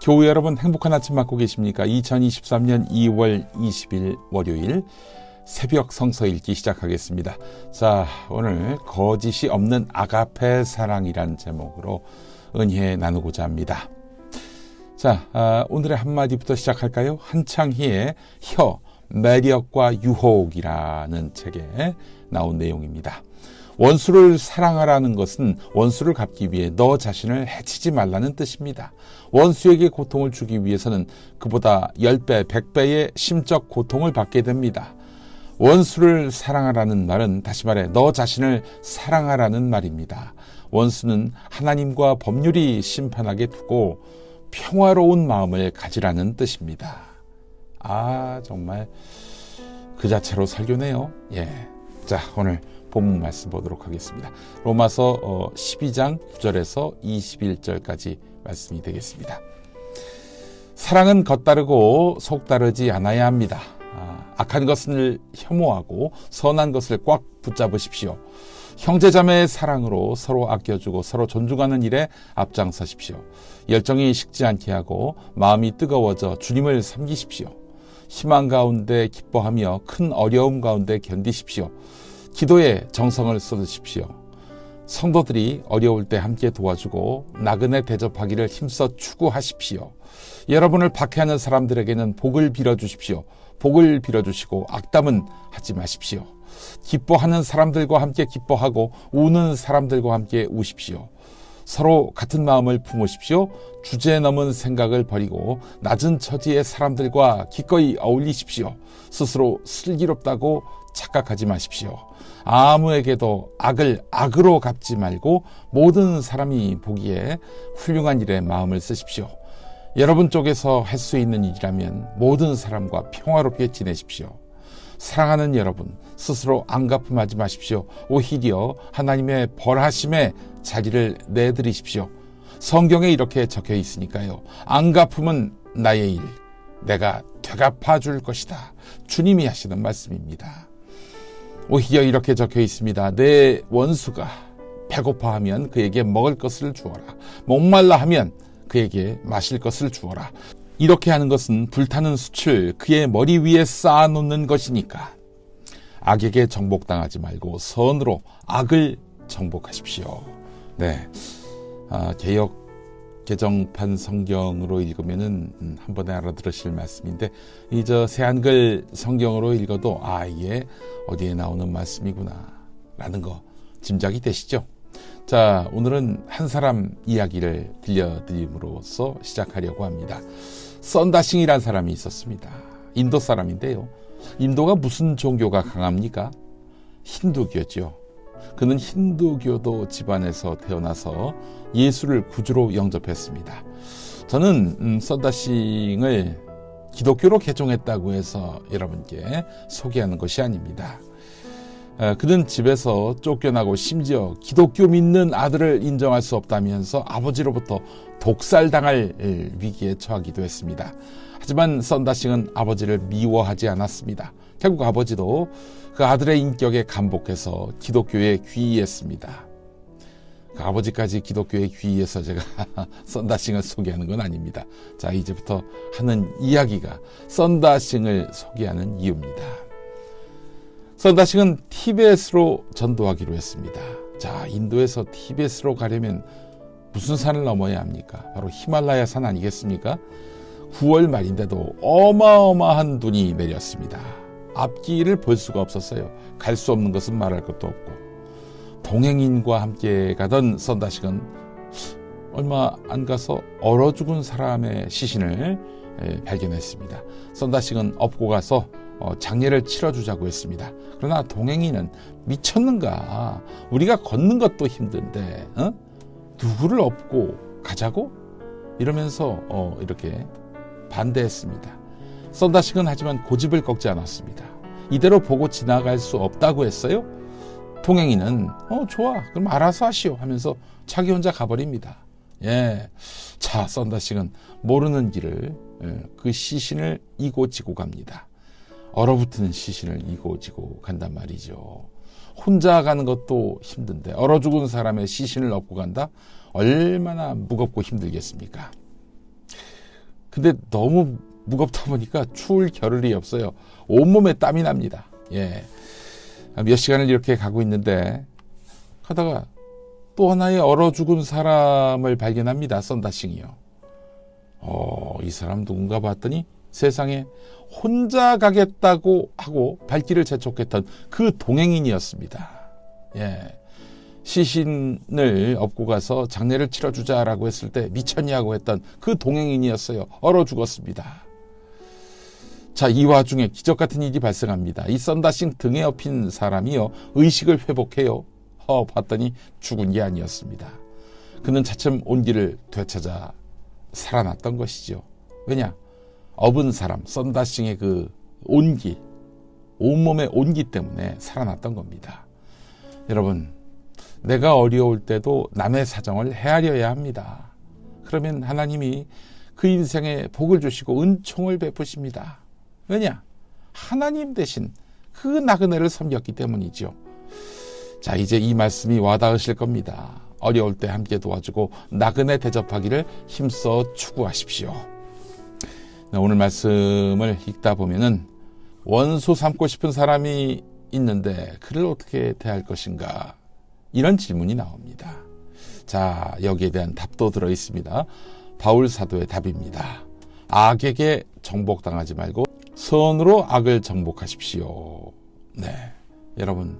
교우 여러분 행복한 아침 맞고 계십니까? 2023년 2월 20일 월요일 새벽 성서 읽기 시작하겠습니다. 자, 오늘 거짓이 없는 아가페 사랑이란 제목으로 은혜 나누고자 합니다. 자, 오늘의 한마디부터 시작할까요? 한창희의 혀, 매력과 유혹이라는 책에 나온 내용입니다. 원수를 사랑하라는 것은 원수를 갚기 위해 너 자신을 해치지 말라는 뜻입니다. 원수에게 고통을 주기 위해서는 그보다 10배, 100배의 심적 고통을 받게 됩니다. 원수를 사랑하라는 말은 다시 말해 너 자신을 사랑하라는 말입니다. 원수는 하나님과 법률이 심판하게 두고 평화로운 마음을 가지라는 뜻입니다. 정말 그 자체로 설교네요. 자, 오늘 본문 말씀 보도록 하겠습니다. 로마서 12장 9절에서 21절까지 말씀이 되겠습니다. 사랑은 겉따르고 속따르지 않아야 합니다. 악한 것을 혐오하고 선한 것을 꽉 붙잡으십시오. 형제자매의 사랑으로 서로 아껴주고 서로 존중하는 일에 앞장서십시오. 열정이 식지 않게 하고 마음이 뜨거워져 주님을 섬기십시오. 희망 가운데 기뻐하며 큰 어려움 가운데 견디십시오. 기도에 정성을 쏟으십시오. 성도들이 어려울 때 함께 도와주고 나그네 대접하기를 힘써 추구하십시오. 여러분을 박해하는 사람들에게는 복을 빌어주십시오. 복을 빌어주시고 악담은 하지 마십시오. 기뻐하는 사람들과 함께 기뻐하고 우는 사람들과 함께 우십시오. 서로 같은 마음을 품으십시오. 주제 넘은 생각을 버리고 낮은 처지의 사람들과 기꺼이 어울리십시오. 스스로 슬기롭다고 착각하지 마십시오. 아무에게도 악을 악으로 갚지 말고 모든 사람이 보기에 훌륭한 일에 마음을 쓰십시오. 여러분 쪽에서 할 수 있는 일이라면 모든 사람과 평화롭게 지내십시오. 사랑하는 여러분, 스스로 안갚음하지 마십시오. 오히려 하나님의 벌하심에 자리를 내드리십시오. 성경에 이렇게 적혀 있으니까요. 안갚음은 나의 일, 내가 되갚아 줄 것이다. 주님이 하시는 말씀입니다. 오히려 이렇게 적혀 있습니다. 내 원수가 배고파하면 그에게 먹을 것을 주어라. 목말라 하면 그에게 마실 것을 주어라. 이렇게 하는 것은 불타는 숯을 그의 머리 위에 쌓아놓는 것이니까 악에게 정복당하지 말고 선으로 악을 정복하십시오. 개역 개정판 성경으로 읽으면은 한 번에 알아들으실 말씀인데 새 한글 성경으로 읽어도 이게 어디에 나오는 말씀이구나 라는 거 짐작이 되시죠? 자, 오늘은 한 사람 이야기를 들려드림으로써 시작하려고 합니다. 썬다싱이라는 사람이 있었습니다. 인도 사람인데요. 인도가 무슨 종교가 강합니까? 힌두교죠. 그는 힌두교도 집안에서 태어나서 예수를 구주로 영접했습니다. 저는 썬다싱을 기독교로 개종했다고 해서 여러분께 소개하는 것이 아닙니다. 그는 집에서 쫓겨나고 심지어 기독교 믿는 아들을 인정할 수 없다면서 아버지로부터 독살당할 위기에 처하기도 했습니다. 하지만 썬다싱은 아버지를 미워하지 않았습니다. 결국 아버지도 그 아들의 인격에 감복해서 기독교에 귀의했습니다. 그 아버지까지 기독교에 귀의해서 제가 썬다싱을 소개하는 건 아닙니다. 자, 이제부터 하는 이야기가 썬다싱을 소개하는 이유입니다. 썬다싱은 티베트로 전도하기로 했습니다. 자, 인도에서 티베트로 가려면 무슨 산을 넘어야 합니까? 바로 히말라야 산 아니겠습니까? 9월 말인데도 어마어마한 눈이 내렸습니다. 앞길을 볼 수가 없었어요. 갈 수 없는 것은 말할 것도 없고. 동행인과 함께 가던 썬다싱은 얼마 안 가서 얼어 죽은 사람의 시신을 발견했습니다. 썬다싱은 업고 가서 장례를 치러주자고 했습니다. 그러나 동행인은 미쳤는가? 우리가 걷는 것도 힘든데 누구를 업고 가자고? 이러면서 이렇게 반대했습니다. 썬다싱은 하지만 고집을 꺾지 않았습니다. 이대로 보고 지나갈 수 없다고 했어요. 동행인은 좋아, 그럼 알아서 하시오 하면서 자기 혼자 가버립니다. 자, 썬다싱은 모르는 길을 그 시신을 이고 지고 갑니다. 얼어붙은 시신을 이고 지고 간단 말이죠. 혼자 가는 것도 힘든데 얼어 죽은 사람의 시신을 업고 간다? 얼마나 무겁고 힘들겠습니까? 근데 너무 무겁다 보니까 추울 겨를이 없어요. 온몸에 땀이 납니다. 예. 몇 시간을 이렇게 가고 있는데 가다가 또 하나의 얼어 죽은 사람을 발견합니다. 썬다싱이요. 이 사람 누군가 봤더니 세상에 혼자 가겠다고 하고 발길을 재촉했던 그 동행인이었습니다. 예. 시신을 업고 가서 장례를 치러주자라고 했을 때 미쳤냐고 했던 그 동행인이었어요. 얼어 죽었습니다. 자, 이 와중에 기적 같은 일이 발생합니다. 이 썬다싱 등에 업힌 사람이요, 의식을 회복해요. 봤더니 죽은 게 아니었습니다. 그는 차츰 온기를 되찾아 살아났던 것이죠. 왜냐? 업은 사람, 썬다싱의 그 온기, 온몸의 온기 때문에 살아났던 겁니다. 여러분, 내가 어려울 때도 남의 사정을 헤아려야 합니다. 그러면 하나님이 그 인생에 복을 주시고 은총을 베푸십니다. 왜냐? 하나님 대신 그 나그네를 섬겼기 때문이죠. 자, 이제 이 말씀이 와닿으실 겁니다. 어려울 때 함께 도와주고 나그네 대접하기를 힘써 추구하십시오. 오늘 말씀을 읽다 보면은 원수 삼고 싶은 사람이 있는데 그를 어떻게 대할 것인가? 이런 질문이 나옵니다. 자, 여기에 대한 답도 들어 있습니다. 바울 사도의 답입니다. 악에게 정복당하지 말고 선으로 악을 정복하십시오. 네, 여러분,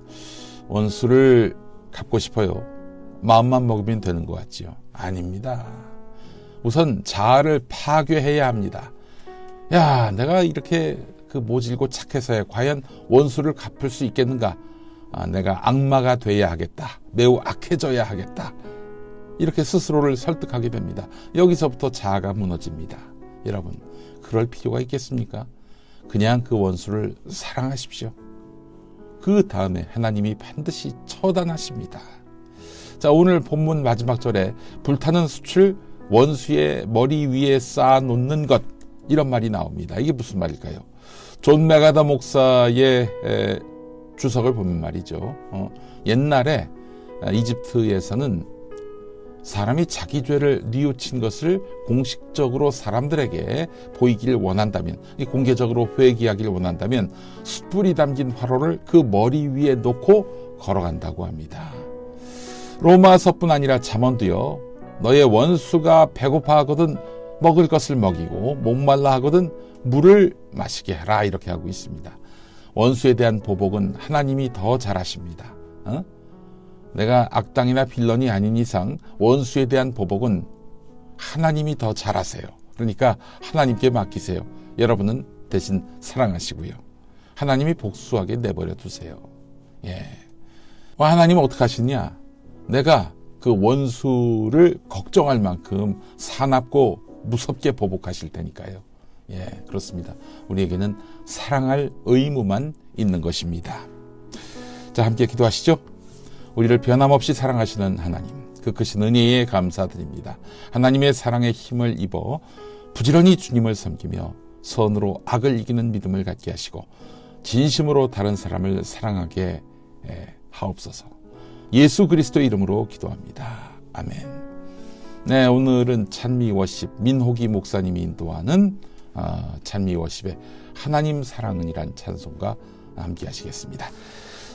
원수를 갚고 싶어요? 마음만 먹으면 되는 것 같지요? 아닙니다. 우선 자아를 파괴해야 합니다. 야, 내가 이렇게 모질고 착해서야 과연 원수를 갚을 수 있겠는가? 내가 악마가 돼야 하겠다. 매우 악해져야 하겠다. 이렇게 스스로를 설득하게 됩니다. 여기서부터 자아가 무너집니다. 여러분, 그럴 필요가 있겠습니까? 그냥 그 원수를 사랑하십시오. 그 다음에 하나님이 반드시 처단하십니다. 자, 오늘 본문 마지막 절에 불타는 숯을 원수의 머리 위에 쌓아놓는 것, 이런 말이 나옵니다. 이게 무슨 말일까요? 존 메가더 목사의 주석을 보면 말이죠. 옛날에 이집트에서는 사람이 자기 죄를 뉘우친 것을 공식적으로 사람들에게 보이길 원한다면, 공개적으로 회개하기를 원한다면 숯불이 담긴 화로를 그 머리 위에 놓고 걸어간다고 합니다. 로마서뿐 아니라 잠언도요, 너의 원수가 배고파하거든 먹을 것을 먹이고 목말라 하거든 물을 마시게 하라, 이렇게 하고 있습니다. 원수에 대한 보복은 하나님이 더 잘하십니다. 내가 악당이나 빌런이 아닌 이상 원수에 대한 보복은 하나님이 더 잘하세요. 그러니까 하나님께 맡기세요. 여러분은 대신 사랑하시고요. 하나님이 복수하게 내버려 두세요. 예. 하나님은 어떻게 하시냐? 내가 그 원수를 걱정할 만큼 사납고 무섭게 보복하실 테니까요. 예, 그렇습니다. 우리에게는 사랑할 의무만 있는 것입니다. 자, 함께 기도하시죠. 우리를 변함없이 사랑하시는 하나님, 그 크신 은혜에 감사드립니다. 하나님의 사랑의 힘을 입어 부지런히 주님을 섬기며 선으로 악을 이기는 믿음을 갖게 하시고 진심으로 다른 사람을 사랑하게 하옵소서. 예수 그리스도의 이름으로 기도합니다. 아멘. 네, 오늘은 찬미 워십, 민호기 목사님이 인도하는 찬미 워십의 하나님 사랑은이란 찬송과 함께 하시겠습니다.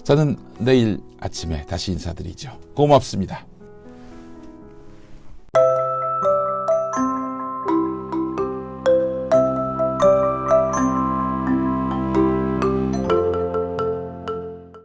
저는 내일 아침에 다시 인사드리죠. 고맙습니다.